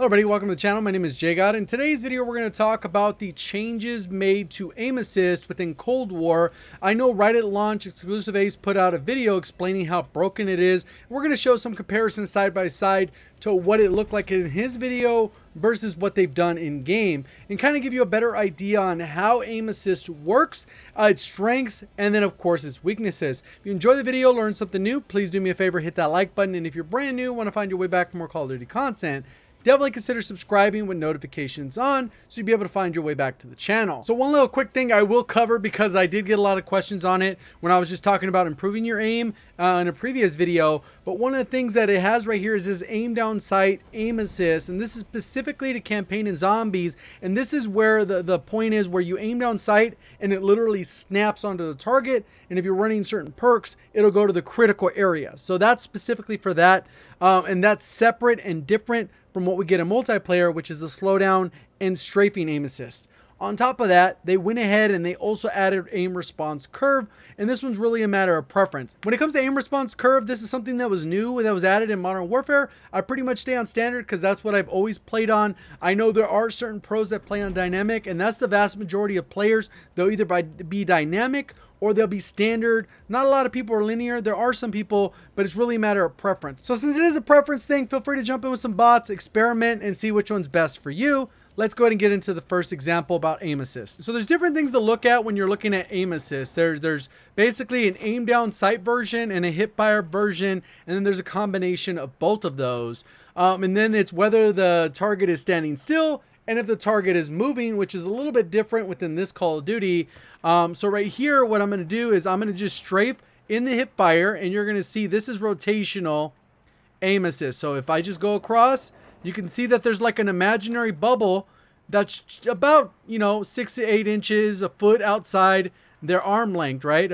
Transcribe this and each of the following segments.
Hello everybody, welcome to the channel. My name is JGOD. In today's video we're going to talk about the changes made to aim assist within Cold War. I know right at launch Xclusive Ace put out a video explaining how broken it is. We're going to show some comparisons side by side to what it looked like in his video versus what they've done in game, and kind of give you a better idea on how aim assist works, its strengths, and then of course its weaknesses. If you enjoy the video, learn something new, please do me a favor, hit that like button, and if you're brand new, want to find your way back for more Call of Duty content, definitely consider subscribing with notifications on so you'll be able to find your way back to the channel. So one little quick thing I will cover, because I did get a lot of questions on it when I was just talking about improving your aim in a previous video. But one of the things that it has right here is this aim down sight, aim assist, and this is specifically to campaign and zombies. And this is where the point is where you aim down sight and it literally snaps onto the target. And if you're running certain perks, it'll go to the critical area. So that's specifically for that. And that's separate and different from what we get in multiplayer, which is the slowdown and strafing aim assist. On top of that, they went ahead and they also added aim response curve, and this one's really a matter of preference. When it comes to aim response curve, this is something that was new, that was added in Modern Warfare. I pretty much stay on standard because that's what I've always played on. I know there are certain pros that play on dynamic, and that's the vast majority of players. They'll either be dynamic or they'll be standard. Not a lot of people are linear. There are some people, but it's really a matter of preference. So since it is a preference thing, feel free to jump in with some bots, experiment, and see which one's best for you. Let's go ahead and get into the first example about aim assist. So there's different things to look at when you're looking at aim assist. There's basically an aim down sight version and a hip fire version, and then there's a combination of both of those. And then it's whether the target is standing still and if the target is moving, which is a little bit different within this Call of Duty. So right here, what I'm going to do is I'm going to just strafe in the hip fire, and you're going to see this is rotational aim assist. So if I just go across, you can see that there's like an imaginary bubble that's about, 6 to 8 inches, a foot outside their arm length, right?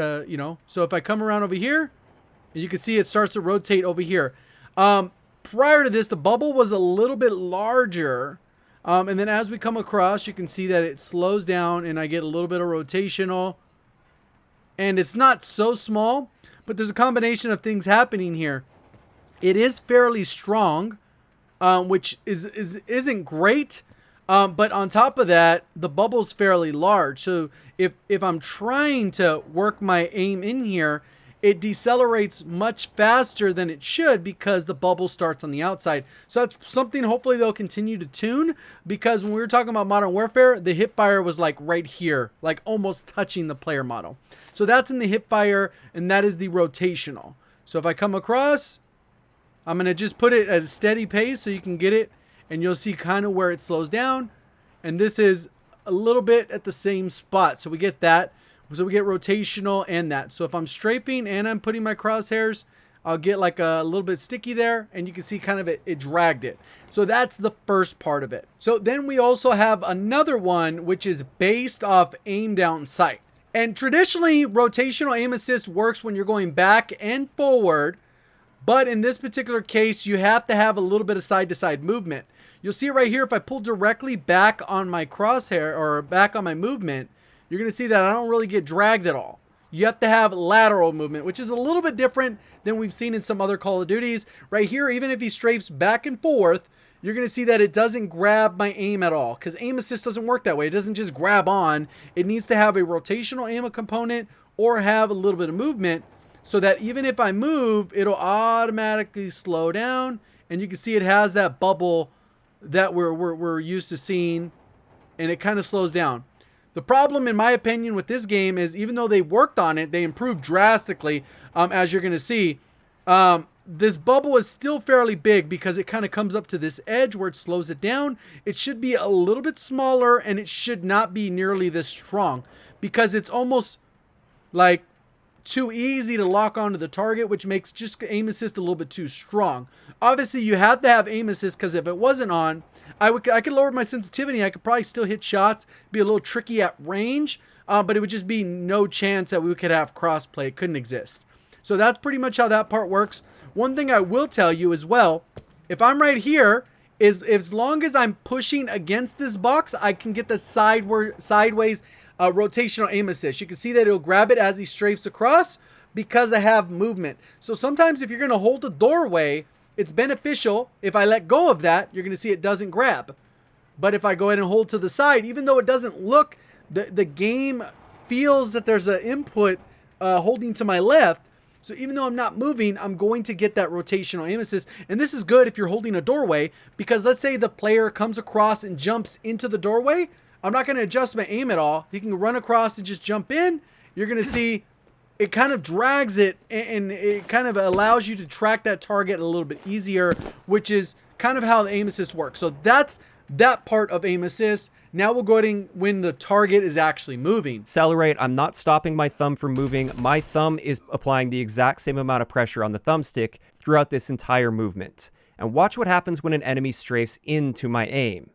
So if I come around over here, you can see it starts to rotate over here. Prior to this, the bubble was a little bit larger. And then as we come across, you can see that it slows down and I get a little bit of rotational. And it's not so small, but there's a combination of things happening here. It is fairly strong, which isn't great. But on top of that, the bubble's fairly large. So if I'm trying to work my aim in here, it decelerates much faster than it should because the bubble starts on the outside. So that's something hopefully they'll continue to tune, because when we were talking about Modern Warfare, the hip fire was like right here, like almost touching the player model. So that's in the hip fire, and that is the rotational. So if I come across, I'm going to just put it at a steady pace so you can get it, and you'll see kind of where it slows down. And this is a little bit at the same spot. So we get that. So we get rotational and that. So if I'm strafing and I'm putting my crosshairs, I'll get like a little bit sticky there, and you can see kind of it dragged it. So that's the first part of it. So then we also have another one, which is based off aim down sight. And traditionally, rotational aim assist works when you're going back and forward. But in this particular case, you have to have a little bit of side-to-side movement. You'll see it right here. If I pull directly back on my crosshair or back on my movement, you're going to see that I don't really get dragged at all. You have to have lateral movement, which is a little bit different than we've seen in some other Call of Duties. Right here, even if he strafes back and forth, you're going to see that it doesn't grab my aim at all, because aim assist doesn't work that way. It doesn't just grab on. It needs to have a rotational aim component or have a little bit of movement, so that even if I move, it'll automatically slow down. And you can see it has that bubble that we're used to seeing, and it kind of slows down. The problem, in my opinion, with this game is even though they worked on it, they improved drastically, as you're going to see. This bubble is still fairly big because it kind of comes up to this edge where it slows it down. It should be a little bit smaller, and it should not be nearly this strong, because it's almost like too easy to lock onto the target, which makes just aim assist a little bit too strong. Obviously, you have to have aim assist, because if it wasn't on, I could lower my sensitivity. I could probably still hit shots, be a little tricky at range, but it would just be no chance that we could have crossplay. It couldn't exist. So that's pretty much how that part works. One thing I will tell you as well, if I'm right here, is as long as I'm pushing against this box, I can get the sideways rotational aim assist. You can see that it'll grab it as he strafes across because I have movement. So sometimes if you're going to hold the doorway it's beneficial. If I let go of that, you're going to see it doesn't grab. But if I go ahead and hold to the side, even though it doesn't look, the game feels that there's an input holding to my left. So even though I'm not moving, I'm going to get that rotational aim assist. And this is good if you're holding a doorway, because let's say the player comes across and jumps into the doorway. I'm not going to adjust my aim at all. He can run across and just jump in. You're going to see it kind of drags it, and it kind of allows you to track that target a little bit easier, which is kind of how the aim assist works. So that's that part of aim assist. Now we'll go ahead and when the target is actually moving. Accelerate, I'm not stopping my thumb from moving. My thumb is applying the exact same amount of pressure on the thumbstick throughout this entire movement. And watch what happens when an enemy strafes into my aim.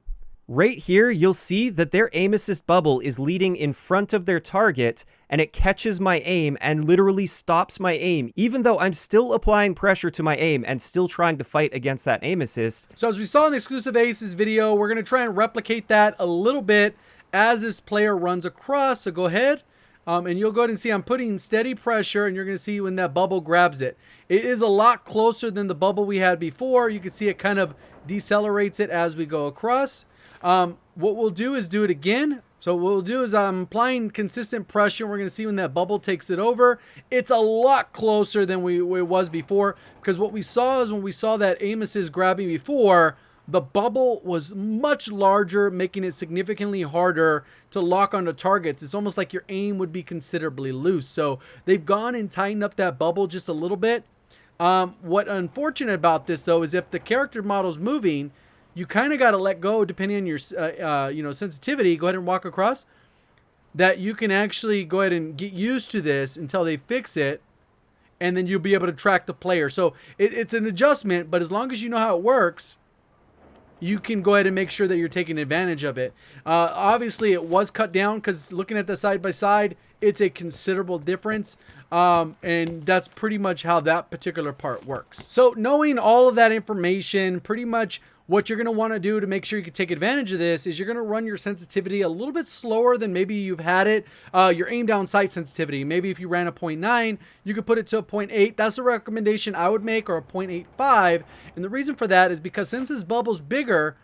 Right here, you'll see that their aim assist bubble is leading in front of their target, and it catches my aim and literally stops my aim, even though I'm still applying pressure to my aim and still trying to fight against that aim assist. So as we saw in the Xclusive Aces video, we're going to try and replicate that a little bit as this player runs across. So go ahead, and you'll go ahead and see I'm putting steady pressure, and you're going to see when that bubble grabs it. It is a lot closer than the bubble we had before. You can see it kind of decelerates it as we go across. What we'll do is do it again. So what we'll do is I'm applying consistent pressure. We're going to see when that bubble takes it over. It's a lot closer than it was before, because what we saw is when we saw that aim assist grabbing before, the bubble was much larger, making it significantly harder to lock onto targets. It's almost like your aim would be considerably loose. So they've gone and tightened up that bubble just a little bit. What unfortunate about this though is if the character model's moving, you kind of got to let go depending on your sensitivity. Go ahead and walk across. That you can actually go ahead and get used to this until they fix it, and then you'll be able to track the player. So it's an adjustment, but as long as you know how it works, you can go ahead and make sure that you're taking advantage of it. Obviously, it was cut down because looking at the side-by-side, it's a considerable difference. And that's pretty much how that particular part works. So knowing all of that information, pretty much what you're going to want to do to make sure you can take advantage of this is you're going to run your sensitivity a little bit slower than maybe you've had it. Your aim down sight sensitivity. Maybe if you ran a 0.9, you could put it to a 0.8. That's the recommendation I would make, or a 0.85. And the reason for that is because since this bubble's bigger,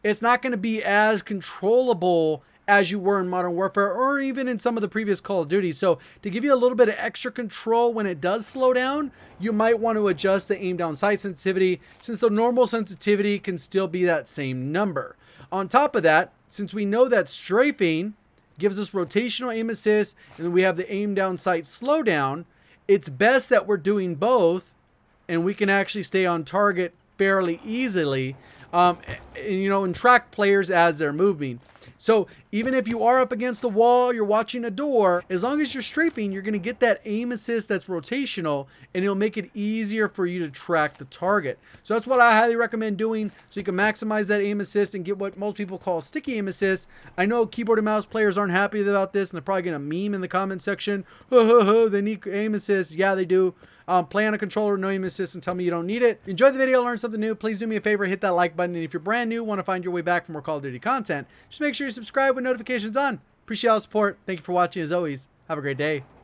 it's not going to be as controllable as you were in Modern Warfare or even in some of the previous Call of Duty. So to give you a little bit of extra control when it does slow down, you might want to adjust the aim down sight sensitivity, since the normal sensitivity can still be that same number. On top of that, since we know that strafing gives us rotational aim assist and then we have the aim down sight slowdown, it's best that we're doing both and we can actually stay on target fairly easily, and track players as they're moving. So even if you are up against the wall, you're watching a door, as long as you're strafing, you're going to get that aim assist that's rotational, and it'll make it easier for you to track the target. So that's what I highly recommend doing, so you can maximize that aim assist and get what most people call sticky aim assist. I know keyboard and mouse players aren't happy about this, and they're probably going to meme in the comment section, they need aim assist. Yeah, they do. Play on a controller with no aim assist and tell me you don't need it. Enjoy the video, learn something new. Please do me a favor, hit that like button. And if you're brand new, want to find your way back for more Call of Duty content, just make sure you subscribe with notifications on. Appreciate all the support. Thank you for watching as always. Have a great day.